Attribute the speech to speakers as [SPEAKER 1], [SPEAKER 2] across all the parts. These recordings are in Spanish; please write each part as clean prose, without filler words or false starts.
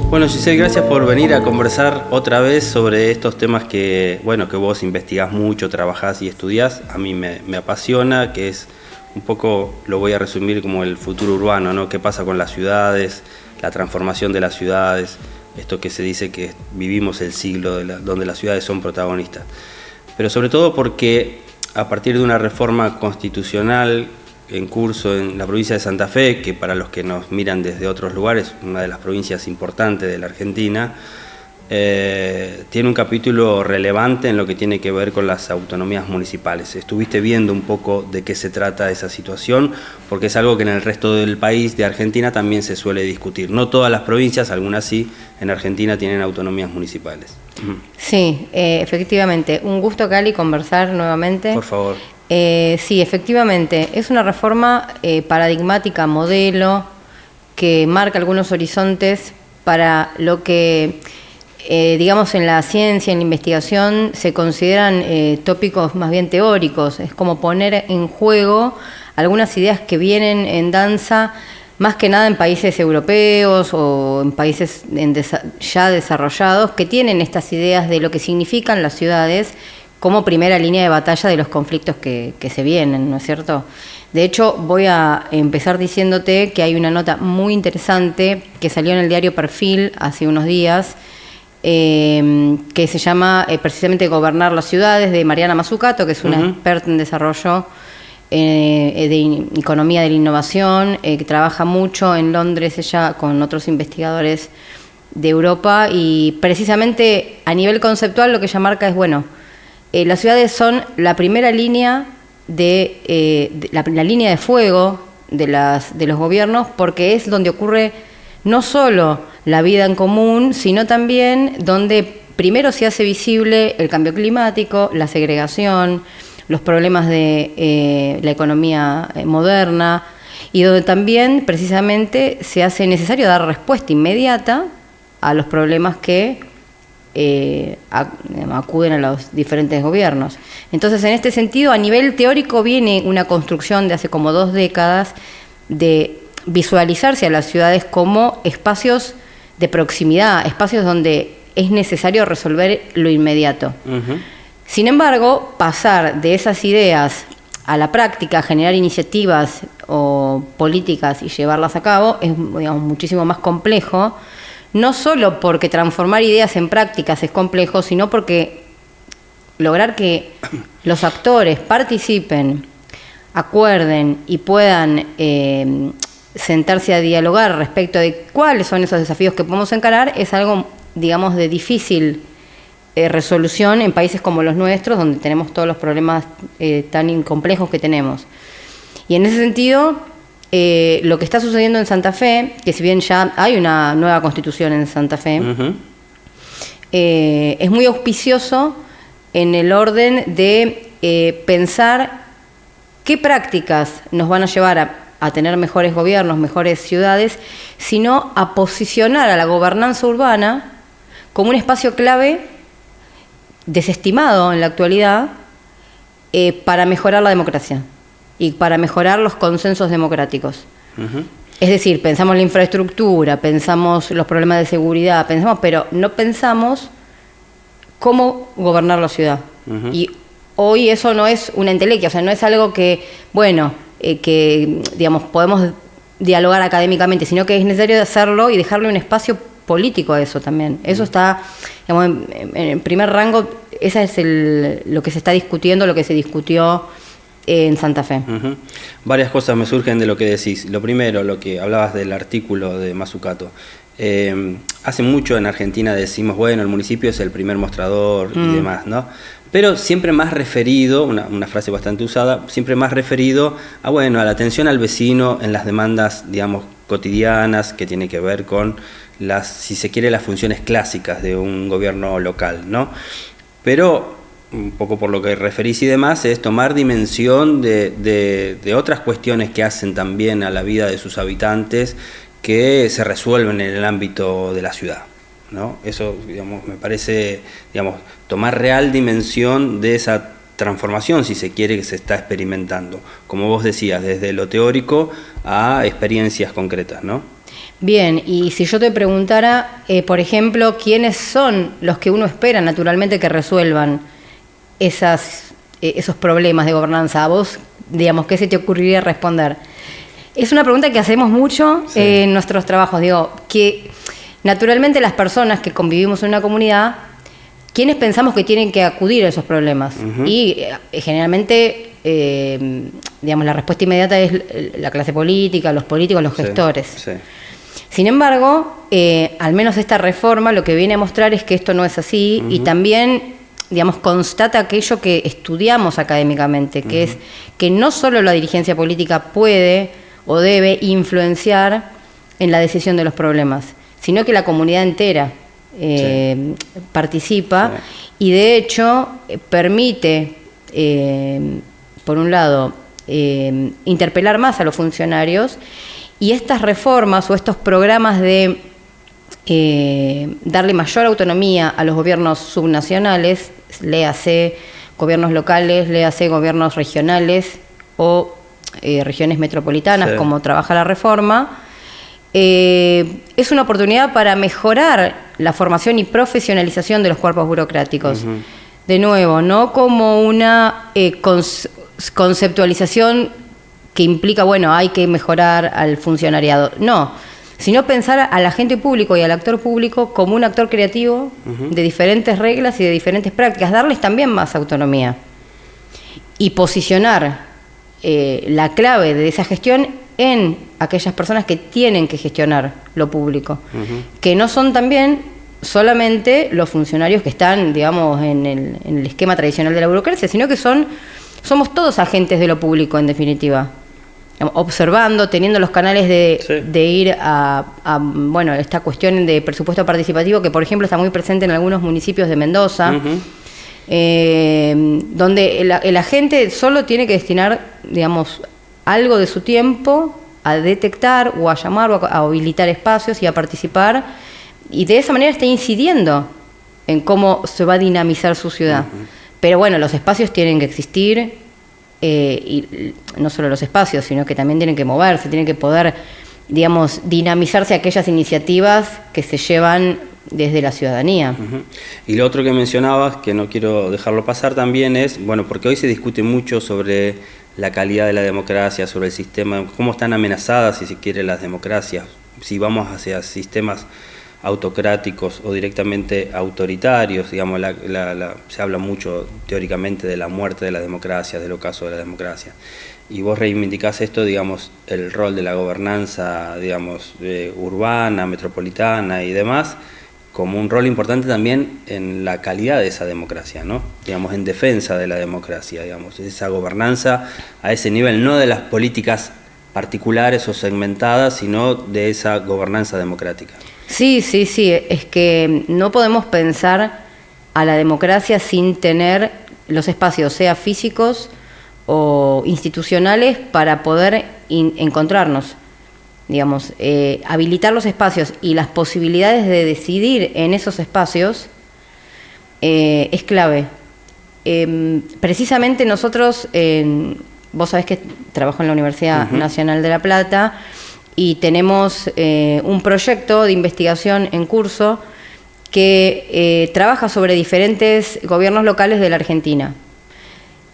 [SPEAKER 1] Bueno, Giselle, gracias por venir a conversar otra vez sobre estos temas que vos investigás mucho, trabajás y estudiás. A mí me apasiona, que es un poco, lo voy a resumir como el futuro urbano, ¿no? ¿Qué pasa con las ciudades, la transformación de las ciudades? Esto que se dice que vivimos el siglo donde las ciudades son protagonistas. Pero sobre todo porque a partir de una reforma constitucional en curso en la provincia de Santa Fe, que para los que nos miran desde otros lugares, una de las provincias importantes de la Argentina, tiene un capítulo relevante en lo que tiene que ver con las autonomías municipales. Estuviste viendo un poco de qué se trata esa situación, porque es algo que en el resto del país de Argentina también se suele discutir. No todas las provincias, algunas sí, en Argentina tienen autonomías municipales.
[SPEAKER 2] Sí, efectivamente. Un gusto, Cali, conversar nuevamente.
[SPEAKER 1] Por favor.
[SPEAKER 2] Sí, efectivamente. Es una reforma paradigmática, modelo, que marca algunos horizontes para lo que, digamos, en la ciencia, en la investigación, se consideran tópicos más bien teóricos. Es como poner en juego algunas ideas que vienen en danza, más que nada en países europeos o en países ya desarrollados, que tienen estas ideas de lo que significan las ciudades como primera línea de batalla de los conflictos que se vienen, ¿no es cierto? De hecho, voy a empezar diciéndote que hay una nota muy interesante que salió en el diario Perfil hace unos días, que se llama precisamente Gobernar las ciudades, de Mariana Mazzucato, que es una experta en desarrollo de economía de la innovación, que trabaja mucho en Londres ella con otros investigadores de Europa, y precisamente a nivel conceptual lo que ella marca es, las ciudades son la primera línea la línea de fuego de los gobiernos, porque es donde ocurre no solo la vida en común, sino también donde primero se hace visible el cambio climático, la segregación, los problemas de la economía moderna, y donde también precisamente se hace necesario dar respuesta inmediata a los problemas que acuden a los diferentes gobiernos. Entonces, en este sentido, a nivel teórico viene una construcción de hace como 2 décadas de visualizarse a las ciudades como espacios de proximidad, espacios donde es necesario resolver lo inmediato. Sin embargo, pasar de esas ideas a la práctica, generar iniciativas o políticas y llevarlas a cabo es, muchísimo más complejo. No solo porque transformar ideas en prácticas es complejo, sino porque lograr que los actores participen, acuerden y puedan sentarse a dialogar respecto de cuáles son esos desafíos que podemos encarar es algo, digamos, de difícil resolución en países como los nuestros, donde tenemos todos los problemas tan complejos que tenemos. Y en ese sentido, lo que está sucediendo en Santa Fe, que si bien ya hay una nueva constitución en Santa Fe, es muy auspicioso en el orden de pensar qué prácticas nos van a llevar a tener mejores gobiernos, mejores ciudades, sino a posicionar a la gobernanza urbana como un espacio clave desestimado en la actualidad para mejorar la democracia y para mejorar los consensos democráticos. Es decir, pensamos la infraestructura, pensamos los problemas de seguridad, pero no pensamos cómo gobernar la ciudad. Y hoy eso no es una entelequia, o sea, no es algo que, que digamos, podemos dialogar académicamente, sino que es necesario hacerlo y dejarle un espacio político a eso también. Eso está, digamos, en primer rango, esa es lo que se está discutiendo, lo que se discutió en Santa Fe.
[SPEAKER 1] Varias cosas me surgen de lo que decís. Lo primero, lo que hablabas del artículo de Mazzucato. Hace mucho en Argentina decimos, el municipio es el primer mostrador y demás, ¿no? Pero siempre más referido, una frase bastante usada, siempre más referido a la atención al vecino en las demandas, digamos, cotidianas, que tiene que ver con si se quiere, las funciones clásicas de un gobierno local, ¿no? Pero un poco por lo que referís y demás, es tomar dimensión de otras cuestiones que hacen también a la vida de sus habitantes, que se resuelven en el ámbito de la ciudad, ¿no? Eso, digamos, me parece, digamos, tomar real dimensión de esa transformación, si se quiere, que se está experimentando. Como vos decías, desde lo teórico a experiencias concretas, ¿no?
[SPEAKER 2] Bien, y si yo te preguntara, por ejemplo, ¿quiénes son los que uno espera naturalmente que resuelvan esos problemas de gobernanza? ¿A vos, digamos, qué se te ocurriría responder? Es una pregunta que hacemos mucho en nuestros trabajos. Digo, que naturalmente las personas que convivimos en una comunidad, ¿quiénes pensamos que tienen que acudir a esos problemas? Y generalmente, digamos, la respuesta inmediata es la clase política, los políticos, los gestores.
[SPEAKER 1] Sí.
[SPEAKER 2] Sin embargo, al menos esta reforma lo que viene a mostrar es que esto no es así y también, digamos, constata aquello que estudiamos académicamente, que es que no solo la dirigencia política puede o debe influenciar en la decisión de los problemas, sino que la comunidad entera participa y de hecho permite, por un lado, interpelar más a los funcionarios. Y estas reformas o estos programas de darle mayor autonomía a los gobiernos subnacionales, léase gobiernos locales, léase gobiernos regionales o regiones metropolitanas, como trabaja la reforma, es una oportunidad para mejorar la formación y profesionalización de los cuerpos burocráticos. De nuevo, no como una conceptualización que implica, bueno, hay que mejorar al funcionariado. No, sino pensar al agente público y al actor público como un actor creativo de diferentes reglas y de diferentes prácticas, darles también más autonomía y posicionar la clave de esa gestión en aquellas personas que tienen que gestionar lo público, que no son también solamente los funcionarios que están, digamos, en el esquema tradicional de la burocracia, sino que somos todos agentes de lo público, en definitiva. Observando, teniendo los canales de ir a bueno, esta cuestión de presupuesto participativo, que por ejemplo está muy presente en algunos municipios de Mendoza, donde el agente solo tiene que destinar, digamos, algo de su tiempo a detectar o a llamar o a habilitar espacios y a participar, y de esa manera está incidiendo en cómo se va a dinamizar su ciudad. Pero bueno, los espacios tienen que existir. Y no solo los espacios, sino que también tienen que moverse, tienen que poder, digamos, dinamizarse aquellas iniciativas que se llevan desde la ciudadanía.
[SPEAKER 1] Y lo otro que mencionabas, que no quiero dejarlo pasar también, es, bueno, porque hoy se discute mucho sobre la calidad de la democracia, sobre el sistema, cómo están amenazadas, si se quiere, las democracias, si vamos hacia sistemas autocráticos o directamente autoritarios, digamos, se habla mucho teóricamente de la muerte de la democracia, del ocaso de la democracia. Y vos reivindicás esto, digamos, el rol de la gobernanza, digamos, urbana, metropolitana y demás, como un rol importante también en la calidad de esa democracia, ¿no? Digamos, en defensa de la democracia, digamos, esa gobernanza a ese nivel, no de las políticas particulares o segmentadas, sino de esa gobernanza democrática.
[SPEAKER 2] Sí, es que no podemos pensar a la democracia sin tener los espacios, sea físicos o institucionales, para poder encontrarnos, digamos, habilitar los espacios y las posibilidades de decidir en esos espacios es clave. Precisamente nosotros, vos sabés que trabajo en la Universidad Nacional de La Plata, y tenemos un proyecto de investigación en curso que trabaja sobre diferentes gobiernos locales de la Argentina.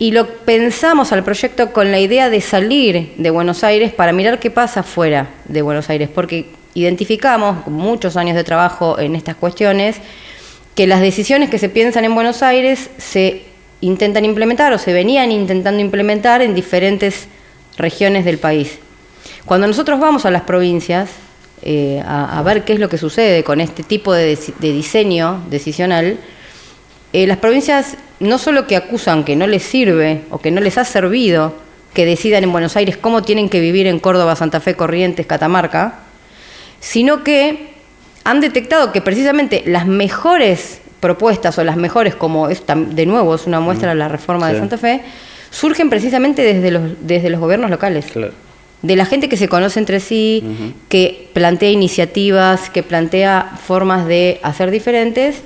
[SPEAKER 2] Y lo pensamos al proyecto con la idea de salir de Buenos Aires para mirar qué pasa fuera de Buenos Aires, porque identificamos, con muchos años de trabajo en estas cuestiones, que las decisiones que se piensan en Buenos Aires se intentan implementar o se venían intentando implementar en diferentes regiones del país. Cuando nosotros vamos a las provincias a ver qué es lo que sucede con este tipo de diseño decisional, las provincias no solo que acusan que no les sirve o que no les ha servido que decidan en Buenos Aires cómo tienen que vivir en Córdoba, Santa Fe, Corrientes, Catamarca, sino que han detectado que precisamente las mejores propuestas o las mejores, como es, de nuevo es una muestra de la reforma de Santa Fe, surgen precisamente desde los gobiernos locales. Claro. De la gente que se conoce entre sí, que plantea iniciativas, que plantea formas de hacer diferentes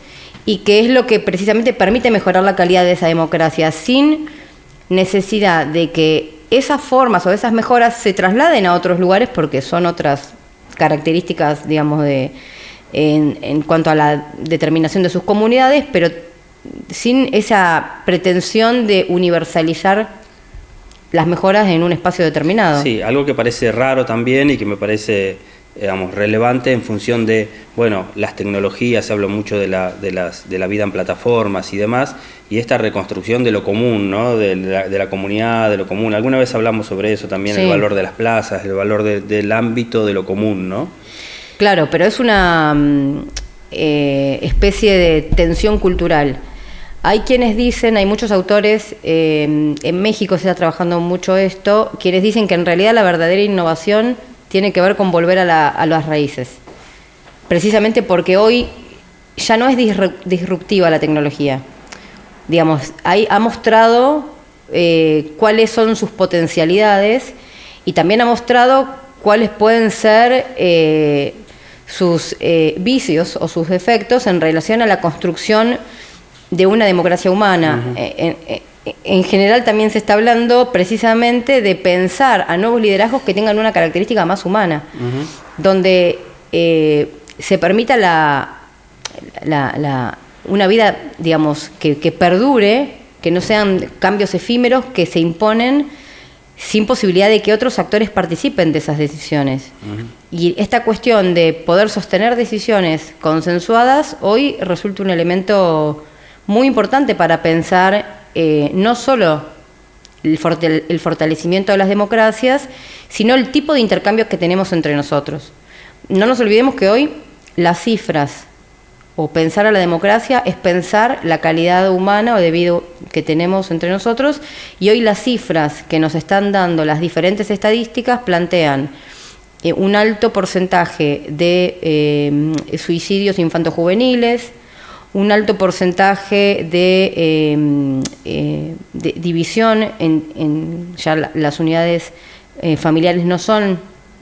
[SPEAKER 2] y que es lo que precisamente permite mejorar la calidad de esa democracia, sin necesidad de que esas formas o esas mejoras se trasladen a otros lugares, porque son otras características, digamos, en cuanto a la determinación de sus comunidades, pero sin esa pretensión de universalizar las mejoras en un espacio determinado.
[SPEAKER 1] Sí, algo que parece raro también y que me parece, digamos, relevante en función de, bueno, las tecnologías, se habla mucho de la vida en plataformas y demás, y esta reconstrucción de lo común, ¿no? de la comunidad, de lo común. Alguna vez hablamos sobre eso también, sí. El valor de las plazas, el valor del ámbito de lo común, ¿no?
[SPEAKER 2] Claro, pero es una especie de tensión cultural. Hay quienes dicen, hay muchos autores, en México se está trabajando mucho esto, quienes dicen que en realidad la verdadera innovación tiene que ver con volver a las raíces. Precisamente porque hoy ya no es disruptiva la tecnología. Digamos, ha mostrado cuáles son sus potencialidades y también ha mostrado cuáles pueden ser sus vicios o sus defectos en relación a la construcción de una democracia humana. Uh-huh. En general también se está hablando precisamente de pensar a nuevos liderazgos que tengan una característica más humana, uh-huh. Donde se permita una vida, digamos, que perdure, que no sean cambios efímeros que se imponen sin posibilidad de que otros actores participen de esas decisiones. Uh-huh. Y esta cuestión de poder sostener decisiones consensuadas hoy resulta un elemento muy importante para pensar no solo el fortalecimiento de las democracias, sino el tipo de intercambios que tenemos entre nosotros. No nos olvidemos que hoy las cifras o pensar a la democracia es pensar la calidad humana o de vida que tenemos entre nosotros, y hoy las cifras que nos están dando las diferentes estadísticas plantean un alto porcentaje de suicidios infantojuveniles, un alto porcentaje de división en ya las unidades familiares no son,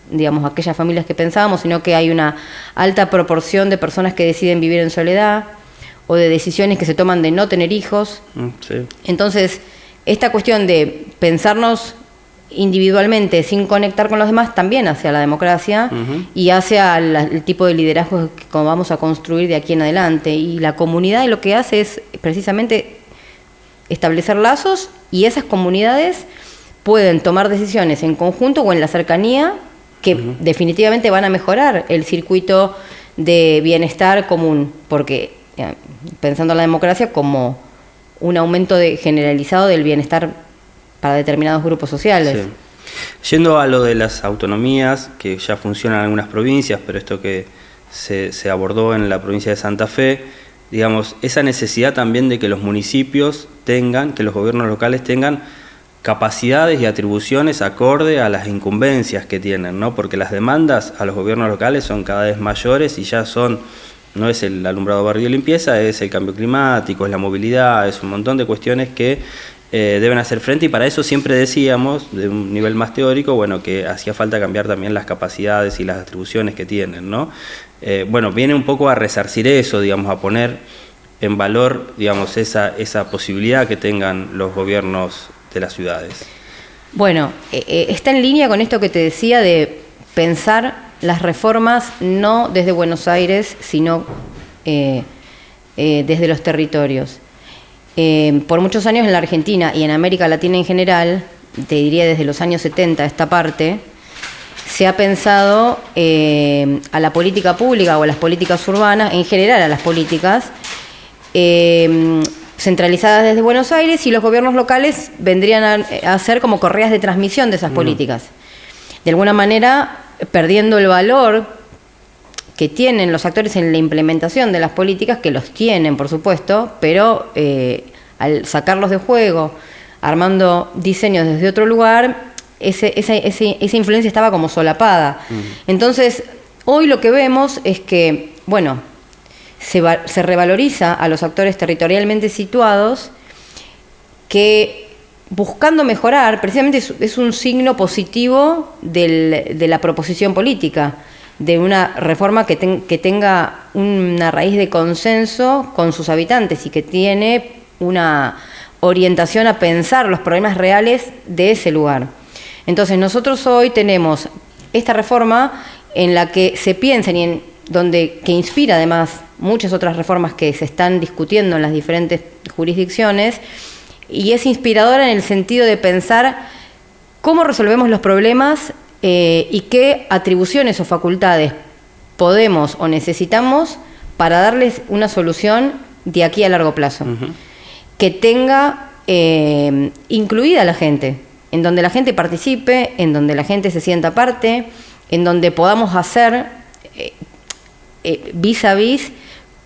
[SPEAKER 2] digamos, aquellas familias que pensábamos, sino que hay una alta proporción de personas que deciden vivir en soledad o de decisiones que se toman de no tener hijos. Sí. Entonces, esta cuestión de pensarnos individualmente sin conectar con los demás también hacia la democracia, uh-huh. Y hacia el tipo de liderazgo que vamos a construir de aquí en adelante. Y la comunidad lo que hace es precisamente establecer lazos, y esas comunidades pueden tomar decisiones en conjunto o en la cercanía que uh-huh. Definitivamente van a mejorar el circuito de bienestar común, porque pensando en la democracia como un aumento generalizado del bienestar para determinados grupos sociales.
[SPEAKER 1] Sí. Yendo a lo de las autonomías, que ya funcionan en algunas provincias, pero esto que se abordó en la provincia de Santa Fe, digamos, esa necesidad también de que los municipios tengan, que los gobiernos locales tengan capacidades y atribuciones acorde a las incumbencias que tienen, ¿no? Porque las demandas a los gobiernos locales son cada vez mayores y ya no es el alumbrado, barrio y limpieza, es el cambio climático, es la movilidad, es un montón de cuestiones que deben hacer frente, y para eso siempre decíamos, de un nivel más teórico, bueno, que hacía falta cambiar también las capacidades y las atribuciones que tienen, ¿no? Bueno, viene un poco a resarcir eso, digamos, a poner en valor, digamos, esa posibilidad que tengan los gobiernos de las ciudades.
[SPEAKER 2] Bueno, está en línea con esto que te decía de pensar las reformas no desde Buenos Aires, sino desde los territorios. Por muchos años en la Argentina y en América Latina en general, te diría desde los años 70 esta parte, se ha pensado a la política pública o a las políticas urbanas, en general a las políticas, centralizadas desde Buenos Aires, y los gobiernos locales vendrían a ser como correas de transmisión de esas políticas. De alguna manera, perdiendo el valor que tienen los actores en la implementación de las políticas, que los tienen, por supuesto, pero al sacarlos de juego, armando diseños desde otro lugar, esa influencia estaba como solapada. Entonces, hoy lo que vemos es que, bueno, se revaloriza a los actores territorialmente situados, que buscando mejorar, precisamente es un signo positivo de la proposición política. de una reforma que tenga una raíz de consenso con sus habitantes y que tiene una orientación a pensar los problemas reales de ese lugar. Entonces nosotros hoy tenemos esta reforma en la que se piensan y que inspira además muchas otras reformas que se están discutiendo en las diferentes jurisdicciones, y es inspiradora en el sentido de pensar cómo resolvemos los problemas y qué atribuciones o facultades podemos o necesitamos para darles una solución de aquí a largo plazo. Que tenga incluida a la gente, en donde la gente participe, en donde la gente se sienta parte, en donde podamos hacer vis a vis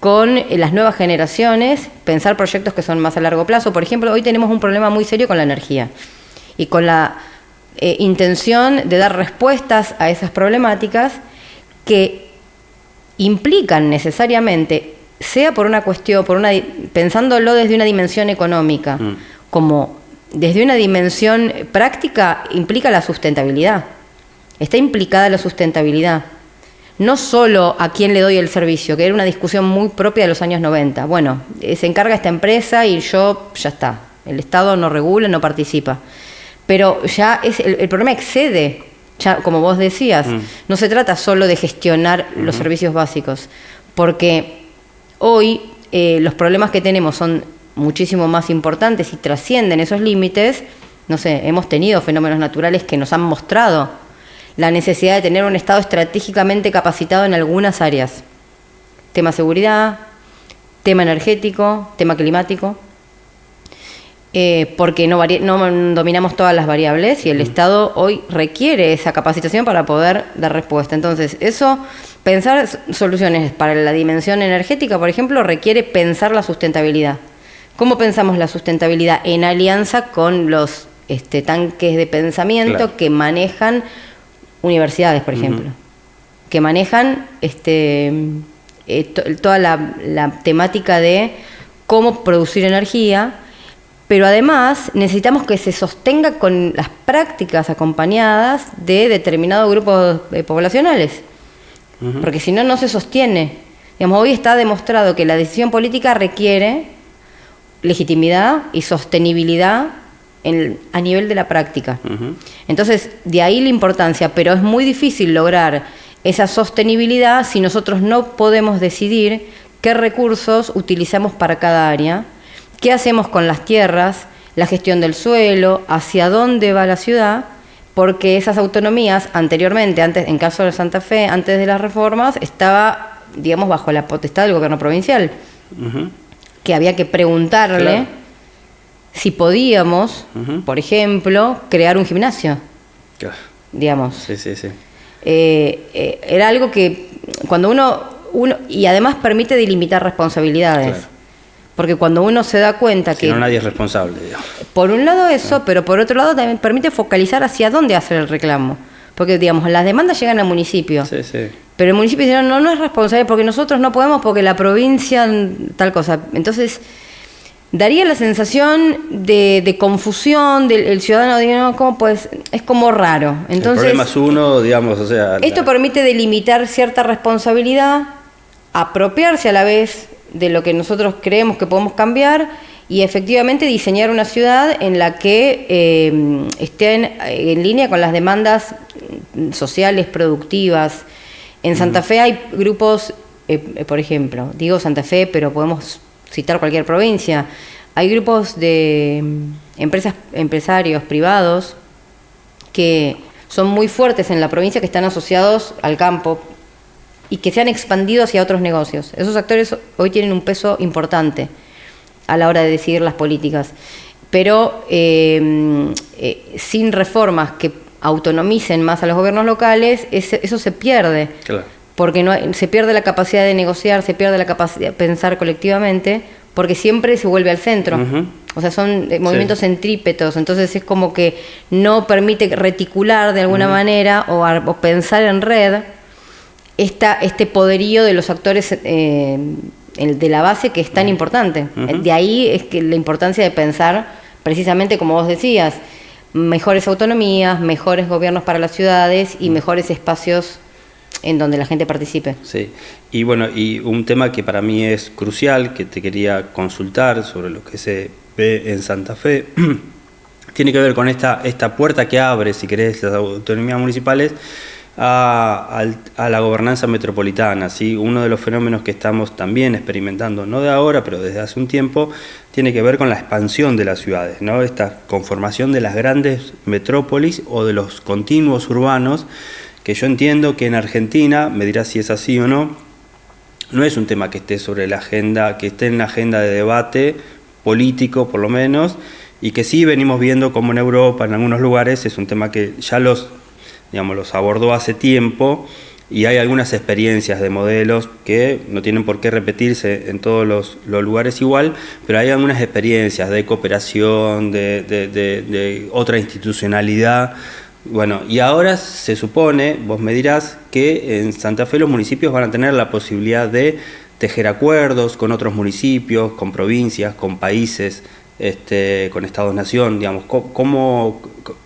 [SPEAKER 2] con las nuevas generaciones, pensar proyectos que son más a largo plazo. Por ejemplo, hoy tenemos un problema muy serio con la energía y con la intención de dar respuestas a esas problemáticas que implican necesariamente, sea por una cuestión, pensándolo desde una dimensión económica, como desde una dimensión práctica, implica la sustentabilidad. Está implicada la sustentabilidad. No solo a quién le doy el servicio, que era una discusión muy propia de los años 90. Bueno, se encarga esta empresa y ya está. El Estado no regula, no participa. Pero ya el problema excede, ya como vos decías, no se trata solo de gestionar los servicios básicos, porque hoy los problemas que tenemos son muchísimo más importantes y trascienden esos límites. No sé, hemos tenido fenómenos naturales que nos han mostrado la necesidad de tener un Estado estratégicamente capacitado en algunas áreas. Tema seguridad, tema energético, tema climático, porque no dominamos todas las variables y el Estado hoy requiere esa capacitación para poder dar respuesta. Entonces, pensar soluciones para la dimensión energética, por ejemplo, requiere pensar la sustentabilidad. ¿Cómo pensamos la sustentabilidad? En alianza con los tanques de pensamiento que manejan universidades, por ejemplo, que manejan toda la temática de cómo producir energía, pero además necesitamos que se sostenga con las prácticas acompañadas de determinados grupos poblacionales, porque si no, no se sostiene. Digamos, hoy está demostrado que la decisión política requiere legitimidad y sostenibilidad a nivel de la práctica. Entonces, de ahí la importancia, pero es muy difícil lograr esa sostenibilidad si nosotros no podemos decidir qué recursos utilizamos para cada área, qué hacemos con las tierras, la gestión del suelo, hacia dónde va la ciudad, porque esas autonomías anteriormente, en caso de Santa Fe, antes de las reformas, estaba, digamos, bajo la potestad del gobierno provincial, que había que preguntarle si podíamos, por ejemplo, crear un gimnasio, digamos.
[SPEAKER 1] Sí.
[SPEAKER 2] Era algo que cuando uno y además permite delimitar responsabilidades, porque cuando uno se da cuenta que
[SPEAKER 1] no, nadie es responsable, digamos.
[SPEAKER 2] Por un lado eso, pero por otro lado también permite focalizar hacia dónde hacer el reclamo, porque digamos, las demandas llegan al municipio. Pero el municipio dice, no es responsable porque nosotros no podemos, porque la provincia tal cosa. Entonces, daría la sensación de confusión del ciudadano, digamos, pues es como raro. Entonces,
[SPEAKER 1] el problema es uno, digamos, o sea...
[SPEAKER 2] Esto permite delimitar cierta responsabilidad, apropiarse a la vez de lo que nosotros creemos que podemos cambiar y efectivamente diseñar una ciudad en la que estén en línea con las demandas sociales, productivas. En Santa Fe hay grupos, por ejemplo, digo Santa Fe, pero podemos citar cualquier provincia. Hay grupos de empresarios privados que son muy fuertes en la provincia, que están asociados al campo y que se han expandido hacia otros negocios. Esos actores hoy tienen un peso importante a la hora de decidir las políticas, pero sin reformas que autonomicen más a los gobiernos locales, eso se pierde. Porque se pierde la capacidad de negociar, se pierde la capacidad de pensar colectivamente, porque siempre se vuelve al centro. O sea, son movimientos centrípetos, entonces es como que no permite reticular de alguna manera o pensar en red este poderío de los actores de la base, que es tan importante. De ahí es que la importancia de pensar, precisamente como vos decías, mejores autonomías, mejores gobiernos para las ciudades y mejores espacios en donde la gente participe.
[SPEAKER 1] Sí, y bueno, y un tema que para mí es crucial, que te quería consultar sobre lo que se ve en Santa Fe, tiene que ver con esta puerta que abre, si querés, las autonomías municipales a la gobernanza metropolitana, ¿sí? Uno de los fenómenos que estamos también experimentando, no de ahora, pero desde hace un tiempo, tiene que ver con la expansión de las ciudades, ¿no? Esta conformación de las grandes metrópolis o de los continuos urbanos, que yo entiendo que en Argentina, me dirás si es así o no, no es un tema que esté sobre la agenda, que esté en la agenda de debate político por lo menos, y que sí venimos viendo como en Europa, en algunos lugares, es un tema que ya los abordó hace tiempo, y hay algunas experiencias de modelos que no tienen por qué repetirse en todos los lugares igual, pero hay algunas experiencias de cooperación, de otra institucionalidad. Bueno, y ahora se supone, vos me dirás, que en Santa Fe los municipios van a tener la posibilidad de tejer acuerdos con otros municipios, con provincias, con países, con estados-nación, digamos, como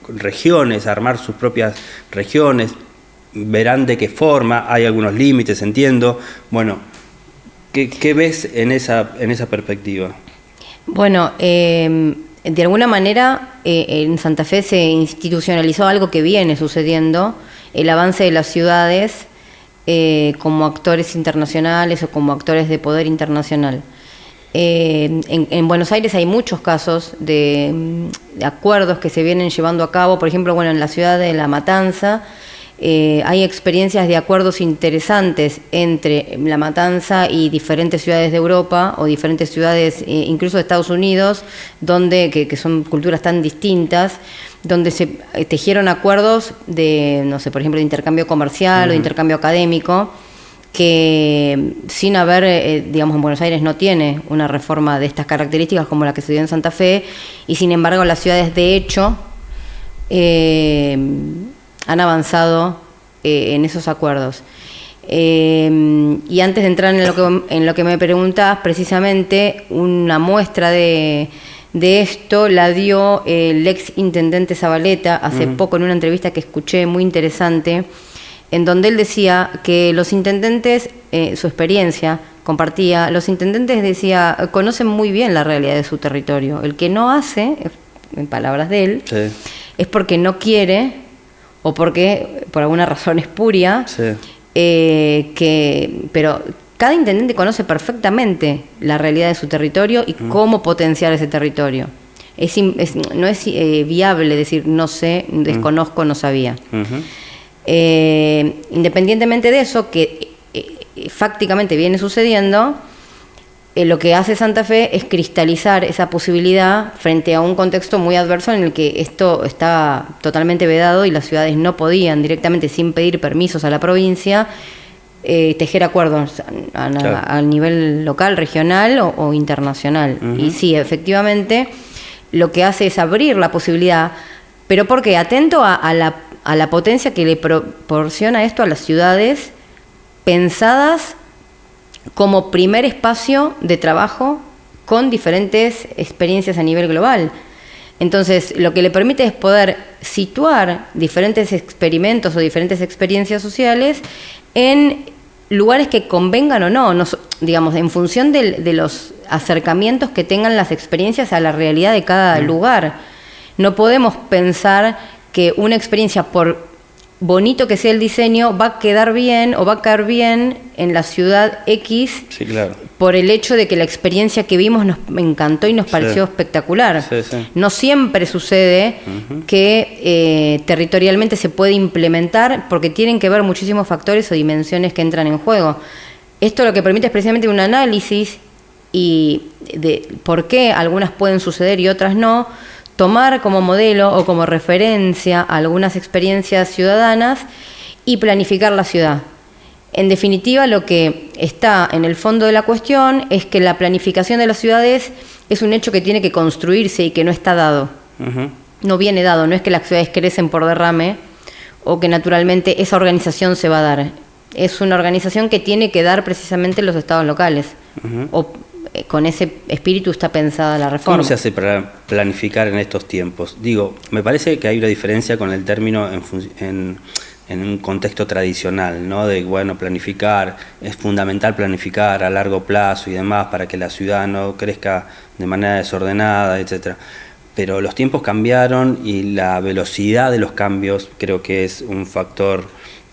[SPEAKER 1] regiones, armar sus propias regiones, verán de qué forma, hay algunos límites, entiendo. Bueno, ¿qué ves en esa perspectiva?
[SPEAKER 2] Bueno, de alguna manera en Santa Fe se institucionalizó algo que viene sucediendo, el avance de las ciudades como actores internacionales o como actores de poder internacional. En Buenos Aires hay muchos casos de acuerdos que se vienen llevando a cabo, por ejemplo, bueno, en la ciudad de La Matanza hay experiencias de acuerdos interesantes entre La Matanza y diferentes ciudades de Europa o diferentes ciudades incluso de Estados Unidos, donde que son culturas tan distintas, donde se tejieron acuerdos de, no sé, por ejemplo, de intercambio comercial o de intercambio académico, que sin haber, digamos, en Buenos Aires no tiene una reforma de estas características como la que se dio en Santa Fe, y sin embargo las ciudades de hecho han avanzado en esos acuerdos. Y antes de entrar en lo que me preguntás, precisamente una muestra de esto la dio el ex intendente Zabaleta hace poco en una entrevista que escuché muy interesante, en donde él decía que los intendentes, su experiencia compartía, los intendentes, decía, conocen muy bien la realidad de su territorio. El que no hace, en palabras de él, sí, es porque no quiere o porque por alguna razón espuria, sí, pero cada intendente conoce perfectamente la realidad de su territorio y cómo potenciar ese territorio. No es viable decir no sé, desconozco, no sabía. Independientemente de eso, que fácticamente viene sucediendo, lo que hace Santa Fe es cristalizar esa posibilidad frente a un contexto muy adverso en el que esto está totalmente vedado y las ciudades no podían directamente, sin pedir permisos a la provincia, tejer acuerdos a nivel local, regional o internacional. Y sí, efectivamente, lo que hace es abrir la posibilidad, pero porque atento a la potencia que le proporciona esto a las ciudades pensadas como primer espacio de trabajo con diferentes experiencias a nivel global. Entonces, lo que le permite es poder situar diferentes experimentos o diferentes experiencias sociales en lugares que convengan o no, digamos, en función de los acercamientos que tengan las experiencias a la realidad de cada lugar. No podemos pensar que una experiencia, por bonito que sea el diseño, va a quedar bien o va a caer bien en la ciudad X, sí, claro, por el hecho de que la experiencia que vimos nos encantó y nos pareció espectacular. Sí, sí. No siempre sucede que territorialmente se puede implementar, porque tienen que ver muchísimos factores o dimensiones que entran en juego. Esto lo que permite es precisamente un análisis y de por qué algunas pueden suceder y otras no, tomar como modelo o como referencia algunas experiencias ciudadanas y planificar la ciudad. En definitiva, lo que está en el fondo de la cuestión es que la planificación de las ciudades es un hecho que tiene que construirse y que no está dado. No viene dado, no es que las ciudades crecen por derrame o que naturalmente esa organización se va a dar. Es una organización que tiene que dar precisamente los estados locales. O con ese espíritu está pensada la reforma.
[SPEAKER 1] ¿Cómo se hace para planificar en estos tiempos? Digo, me parece que hay una diferencia con el término en en un contexto tradicional, ¿no? De, bueno, planificar, es fundamental planificar a largo plazo y demás para que la ciudad no crezca de manera desordenada, etcétera. Pero los tiempos cambiaron y la velocidad de los cambios creo que es un factor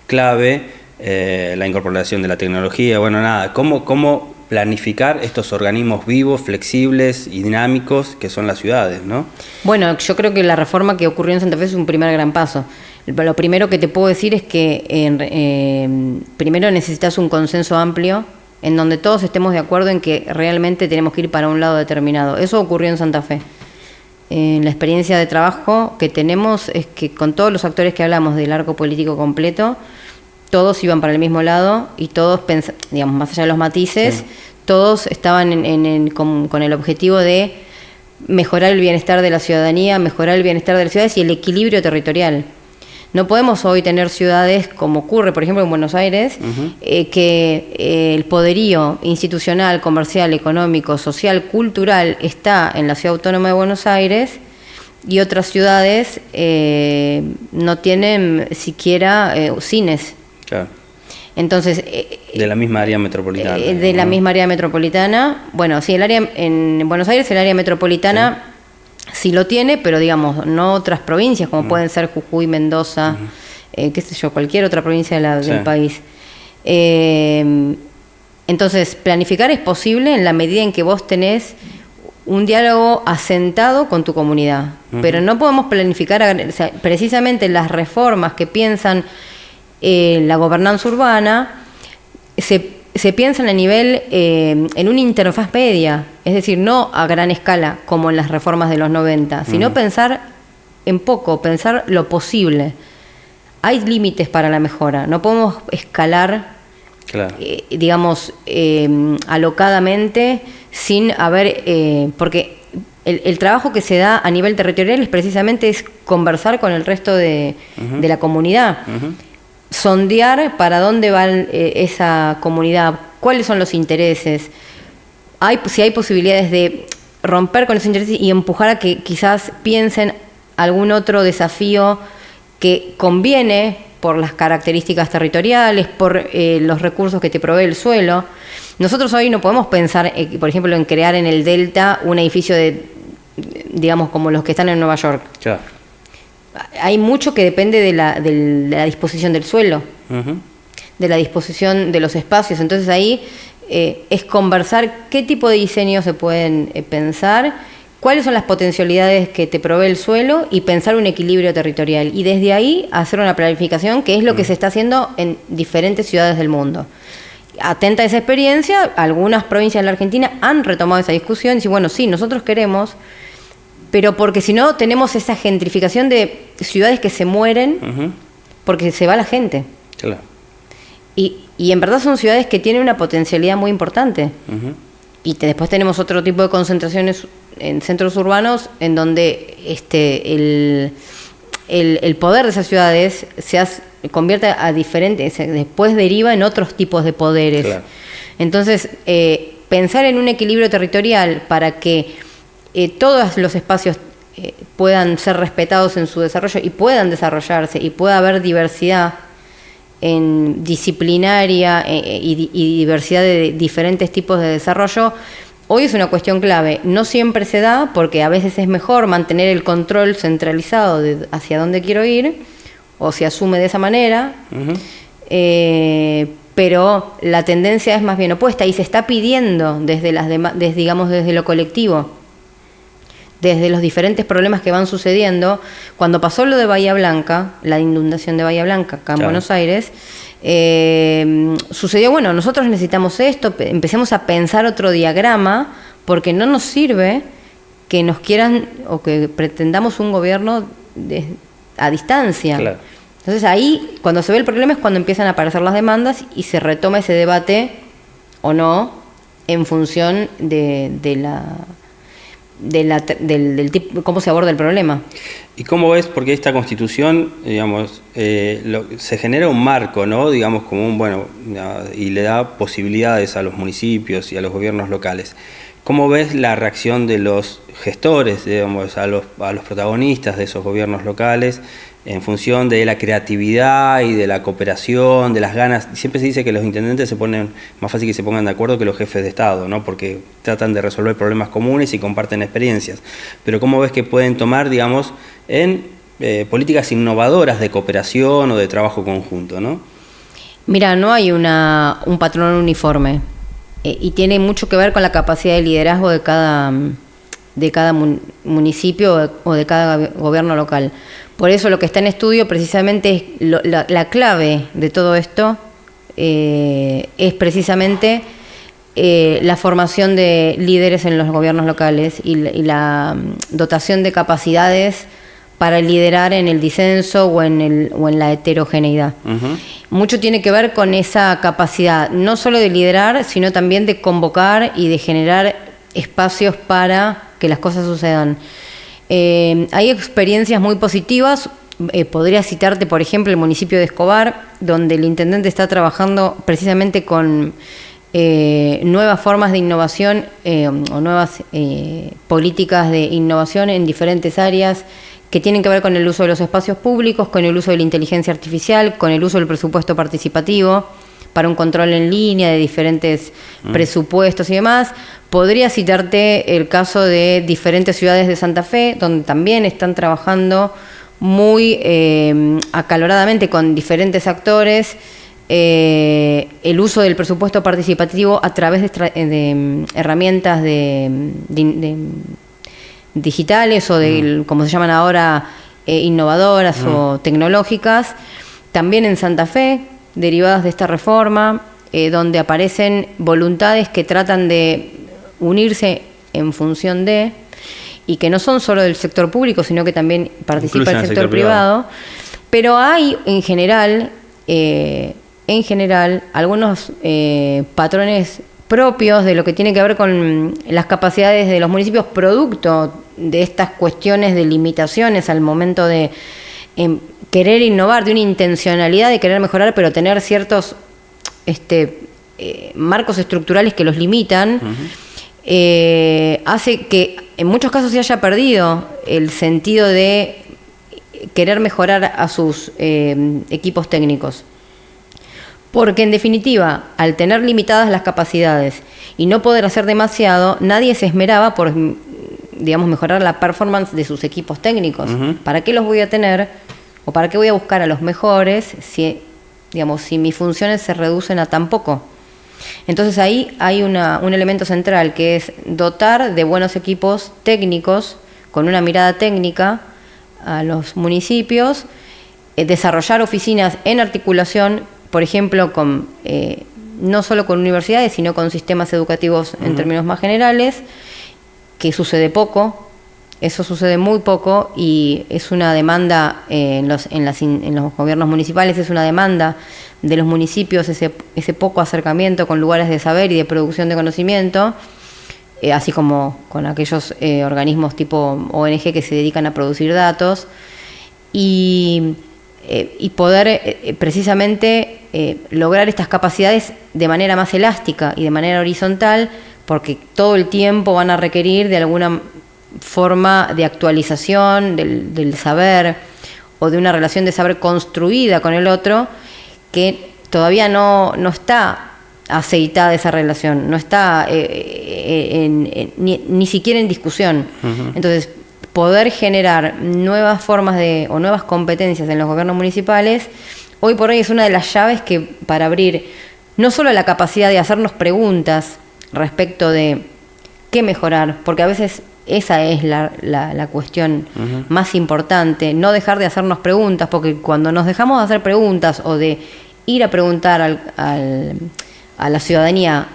[SPEAKER 1] clave, la incorporación de la tecnología, bueno, nada, cómo planificar estos organismos vivos, flexibles y dinámicos que son las ciudades, ¿no?
[SPEAKER 2] Bueno, yo creo que la reforma que ocurrió en Santa Fe es un primer gran paso. Lo primero que te puedo decir es que primero necesitas un consenso amplio en donde todos estemos de acuerdo en que realmente tenemos que ir para un lado determinado. Eso ocurrió en Santa Fe. La experiencia de trabajo que tenemos es que con todos los actores que hablamos del arco político completo, todos iban para el mismo lado y todos, digamos, más allá de los matices, sí, todos estaban con el objetivo de mejorar el bienestar de la ciudadanía, mejorar el bienestar de las ciudades y el equilibrio territorial. No podemos hoy tener ciudades, como ocurre, por ejemplo, en Buenos Aires, que el poderío institucional, comercial, económico, social, cultural está en la Ciudad Autónoma de Buenos Aires y otras ciudades no tienen siquiera cines.
[SPEAKER 1] Claro.
[SPEAKER 2] Entonces,
[SPEAKER 1] de la misma área metropolitana.
[SPEAKER 2] De la misma área metropolitana. Bueno, sí, el área en Buenos Aires, el área metropolitana sí lo tiene, pero digamos, no otras provincias, como pueden ser Jujuy, Mendoza, qué sé yo, cualquier otra provincia del país. Entonces, planificar es posible en la medida en que vos tenés un diálogo asentado con tu comunidad. Pero no podemos planificar, o sea, precisamente las reformas que piensan la gobernanza urbana se piensan a nivel, en una interfaz media, es decir, no a gran escala como en las reformas de los 90, sino pensar en poco, pensar lo posible. Hay límites para la mejora, no podemos escalar, claro, digamos, alocadamente sin haber, porque el trabajo que se da a nivel territorial es precisamente conversar con el resto de la comunidad. Sondear para dónde va esa comunidad, cuáles son los intereses, si hay posibilidades de romper con esos intereses y empujar a que quizás piensen algún otro desafío que conviene por las características territoriales, por los recursos que te provee el suelo. Nosotros hoy no podemos pensar, por ejemplo, en crear en el Delta un edificio digamos, como los que están en Nueva York. Claro. Hay mucho que depende de la disposición del suelo, de la disposición de los espacios. Entonces ahí es conversar qué tipo de diseños se pueden pensar, cuáles son las potencialidades que te provee el suelo y pensar un equilibrio territorial. Y desde ahí hacer una planificación, que es lo que se está haciendo en diferentes ciudades del mundo. Atenta a esa experiencia, algunas provincias de la Argentina han retomado esa discusión y dicen, bueno, sí, nosotros queremos, pero porque si no tenemos esa gentrificación de ciudades que se mueren porque se va la gente. Claro. Y en verdad son ciudades que tienen una potencialidad muy importante. Y después tenemos otro tipo de concentraciones en centros urbanos en donde el poder de esas ciudades convierte a diferentes, después deriva en otros tipos de poderes. Claro. Entonces, pensar en un equilibrio territorial para que todos los espacios puedan ser respetados en su desarrollo y puedan desarrollarse y pueda haber diversidad en disciplinaria y diversidad de diferentes tipos de desarrollo, hoy es una cuestión clave. No siempre se da porque a veces es mejor mantener el control centralizado de hacia dónde quiero ir, o se asume de esa manera, pero la tendencia es más bien opuesta y se está pidiendo desde desde lo colectivo, desde los diferentes problemas que van sucediendo. Cuando pasó lo de Bahía Blanca, la inundación de Bahía Blanca acá en Buenos Aires, sucedió, bueno, nosotros necesitamos esto, empecemos a pensar otro diagrama, porque no nos sirve que nos quieran o que pretendamos un gobierno a distancia. Claro. Entonces ahí, cuando se ve el problema es cuando empiezan a aparecer las demandas y se retoma ese debate o no en función del tipo, cómo se aborda el problema.
[SPEAKER 1] ¿Y cómo ves? Porque esta Constitución, digamos, se genera un marco, ¿no? Digamos, y le da posibilidades a los municipios y a los gobiernos locales. ¿Cómo ves la reacción de los gestores, digamos, a los protagonistas de esos gobiernos locales en función de la creatividad y de la cooperación, de las ganas. Siempre se dice que los intendentes se ponen, más fácil que se pongan de acuerdo que los jefes de Estado, ¿no? Porque tratan de resolver problemas comunes y comparten experiencias. Pero ¿cómo ves que pueden tomar, digamos, en políticas innovadoras de cooperación o de trabajo conjunto, ¿no?
[SPEAKER 2] Mira, no hay un patrón uniforme y tiene mucho que ver con la capacidad de liderazgo de cada municipio o de cada gobierno local. Por eso lo que está en estudio precisamente es la clave de todo esto, es precisamente la formación de líderes en los gobiernos locales y la dotación de capacidades para liderar en el disenso o en la heterogeneidad. Uh-huh. Mucho tiene que ver con esa capacidad, no solo de liderar, sino también de convocar y de generar espacios para que las cosas sucedan. Hay experiencias muy positivas. Podría citarte, por ejemplo, el municipio de Escobar, donde el intendente está trabajando precisamente con nuevas formas de innovación o nuevas políticas de innovación en diferentes áreas que tienen que ver con el uso de los espacios públicos, con el uso de la inteligencia artificial, con el uso del presupuesto participativo para un control en línea de diferentes presupuestos y demás. Podría citarte el caso de diferentes ciudades de Santa Fe, donde también están trabajando muy acaloradamente con diferentes actores el uso del presupuesto participativo a través de herramientas digitales o de, como se llaman ahora, innovadoras o tecnológicas. También en Santa Fe, derivadas de esta reforma, donde aparecen voluntades que tratan de unirse en función de, y que no son solo del sector público, sino que también participa el sector privado. Pero hay en general algunos patrones propios de lo que tiene que ver con las capacidades de los municipios, producto de estas cuestiones de limitaciones al momento de querer innovar, de una intencionalidad de querer mejorar, pero tener ciertos marcos estructurales que los limitan. Hace que en muchos casos se haya perdido el sentido de querer mejorar a sus equipos técnicos. Porque en definitiva, al tener limitadas las capacidades y no poder hacer demasiado, nadie se esmeraba por, digamos, mejorar la performance de sus equipos técnicos. ¿Para qué los voy a tener o para qué voy a buscar a los mejores si mis funciones se reducen a tan poco? Entonces ahí hay un elemento central, que es dotar de buenos equipos técnicos con una mirada técnica a los municipios, desarrollar oficinas en articulación, por ejemplo, no solo con universidades, sino con sistemas educativos en términos más generales, que sucede poco. Eso sucede muy poco y es una demanda en los gobiernos municipales, es una demanda de los municipios ese poco acercamiento con lugares de saber y de producción de conocimiento, así como con aquellos organismos tipo ONG que se dedican a producir datos y poder precisamente lograr estas capacidades de manera más elástica y de manera horizontal, porque todo el tiempo van a requerir de alguna forma de actualización del saber o de una relación de saber construida con el otro, que todavía no está aceitada esa relación, no está ni siquiera en discusión. Entonces, poder generar nuevas formas o nuevas competencias en los gobiernos municipales, hoy por hoy es una de las llaves que para abrir no solo la capacidad de hacernos preguntas respecto de qué mejorar, porque a veces esa es la cuestión más importante, no dejar de hacernos preguntas, porque cuando nos dejamos de hacer preguntas o de ir a preguntar a la ciudadanía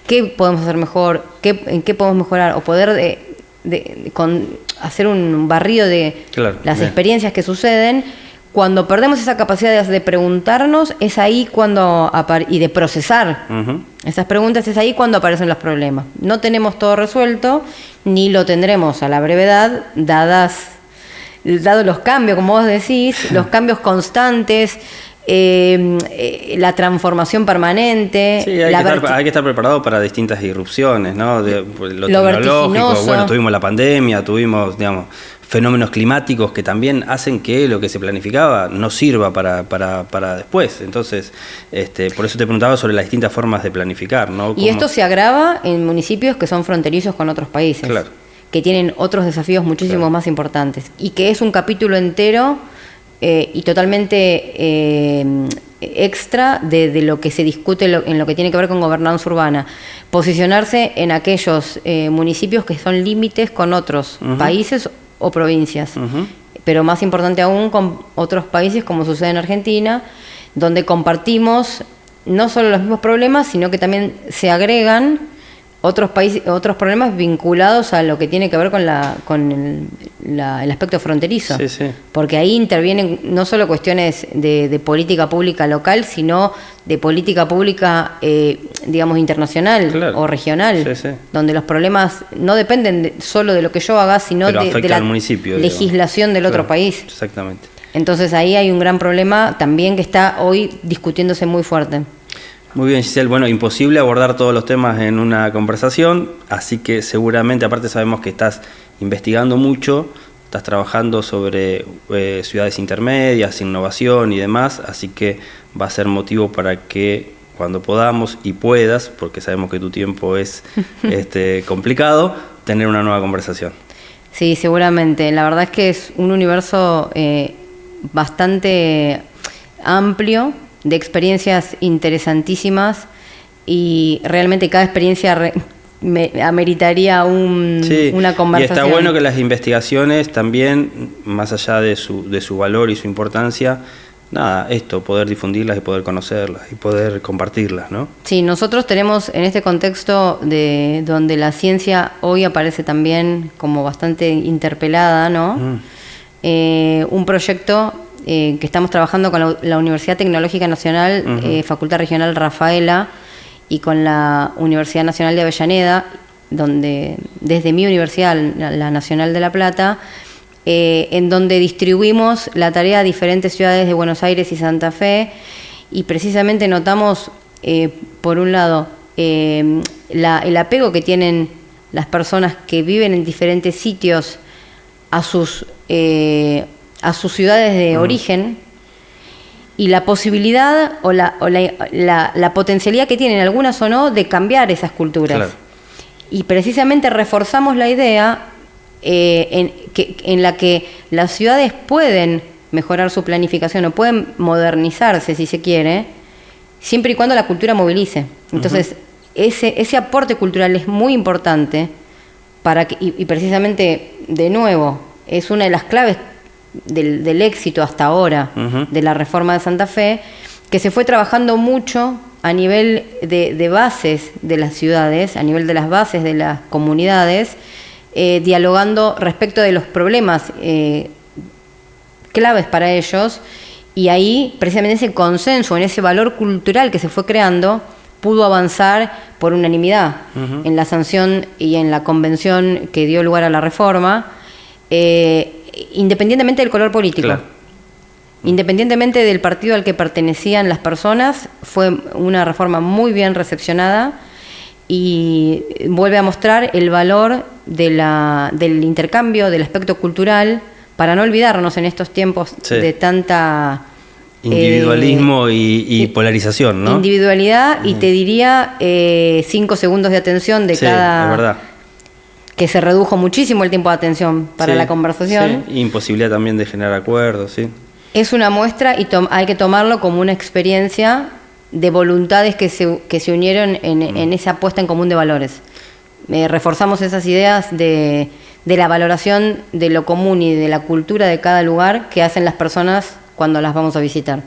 [SPEAKER 2] qué podemos hacer mejor, en qué podemos mejorar, o poder hacer un barrido de las experiencias que suceden, cuando perdemos esa capacidad de preguntarnos, es ahí cuando y de procesar esas preguntas, es ahí cuando aparecen los problemas. No tenemos todo resuelto, ni lo tendremos a la brevedad, dados los cambios, como vos decís, los cambios constantes, la transformación permanente.
[SPEAKER 1] Sí, hay que estar preparado para distintas irrupciones, ¿no? Lo tecnológico, bueno, tuvimos la pandemia, tuvimos, fenómenos climáticos que también hacen que lo que se planificaba no sirva para después. Entonces, por eso te preguntaba sobre las distintas formas de planificar, ¿no?
[SPEAKER 2] Y esto se agrava en municipios que son fronterizos con otros países,
[SPEAKER 1] claro,
[SPEAKER 2] que tienen otros desafíos muchísimo más importantes, y que es un capítulo entero y totalmente extra de lo que se discute en lo que tiene que ver con gobernanza urbana. Posicionarse en aquellos municipios que son límites con otros países o provincias, pero más importante aún con otros países, como sucede en Argentina, donde compartimos no solo los mismos problemas, sino que también se agregan otros países, otros problemas vinculados a lo que tiene que ver con el aspecto fronterizo.
[SPEAKER 1] Sí, sí.
[SPEAKER 2] Porque ahí intervienen no solo cuestiones de política pública local, sino de política pública, digamos, internacional, claro, o regional, sí, sí, donde los problemas no dependen solo de lo que yo haga, sino de la legislación del otro país.
[SPEAKER 1] Exactamente.
[SPEAKER 2] Entonces ahí hay un gran problema también que está hoy discutiéndose muy fuerte.
[SPEAKER 1] Muy bien, Giselle. Bueno, imposible abordar todos los temas en una conversación, así que seguramente, aparte sabemos que estás investigando mucho, estás trabajando sobre ciudades intermedias, innovación y demás, así que va a ser motivo para que cuando podamos y puedas, porque sabemos que tu tiempo es complicado, tener una nueva conversación.
[SPEAKER 2] Sí, seguramente. La verdad es que es un universo bastante amplio, de experiencias interesantísimas, y realmente cada experiencia ameritaría una conversación.
[SPEAKER 1] Y está bueno que las investigaciones también, más allá de su valor y su importancia, poder difundirlas y poder conocerlas y poder compartirlas, ¿no? Sí,
[SPEAKER 2] nosotros tenemos en este contexto donde la ciencia hoy aparece también como bastante interpelada, ¿no? Un proyecto que estamos trabajando con la Universidad Tecnológica Nacional, Facultad Regional Rafaela, y con la Universidad Nacional de Avellaneda, donde desde mi universidad, la Nacional de La Plata, en donde distribuimos la tarea a diferentes ciudades de Buenos Aires y Santa Fe, y precisamente notamos, por un lado, el apego que tienen las personas que viven en diferentes sitios a sus ciudades de origen, y la posibilidad o la potencialidad que tienen, algunas o no, de cambiar esas culturas. Claro. Y precisamente reforzamos la idea en la que las ciudades pueden mejorar su planificación o pueden modernizarse, si se quiere, siempre y cuando la cultura movilice. Entonces, ese aporte cultural es muy importante y precisamente, de nuevo, es una de las claves del éxito hasta ahora de la reforma de Santa Fe, que se fue trabajando mucho a nivel de bases de las ciudades, a nivel de las bases de las comunidades, dialogando respecto de los problemas claves para ellos, y ahí precisamente ese consenso, en ese valor cultural que se fue creando, pudo avanzar por unanimidad en la sanción y en la convención que dio lugar a la reforma, independientemente del color político. Claro. Independientemente del partido al que pertenecían las personas, fue una reforma muy bien recepcionada y vuelve a mostrar el valor del intercambio, del aspecto cultural, para no olvidarnos en estos tiempos de tanta
[SPEAKER 1] individualismo y polarización, ¿no?
[SPEAKER 2] Individualidad, y te diría 5 segundos de atención de cada...
[SPEAKER 1] Es verdad.
[SPEAKER 2] Que se redujo muchísimo el tiempo de atención para la conversación.
[SPEAKER 1] Sí. Imposibilidad también de generar acuerdos, sí.
[SPEAKER 2] Es una muestra y hay que tomarlo como una experiencia de voluntades que se unieron en esa puesta en común de valores. Reforzamos esas ideas de la valoración de lo común y de la cultura de cada lugar que hacen las personas cuando las vamos a visitar.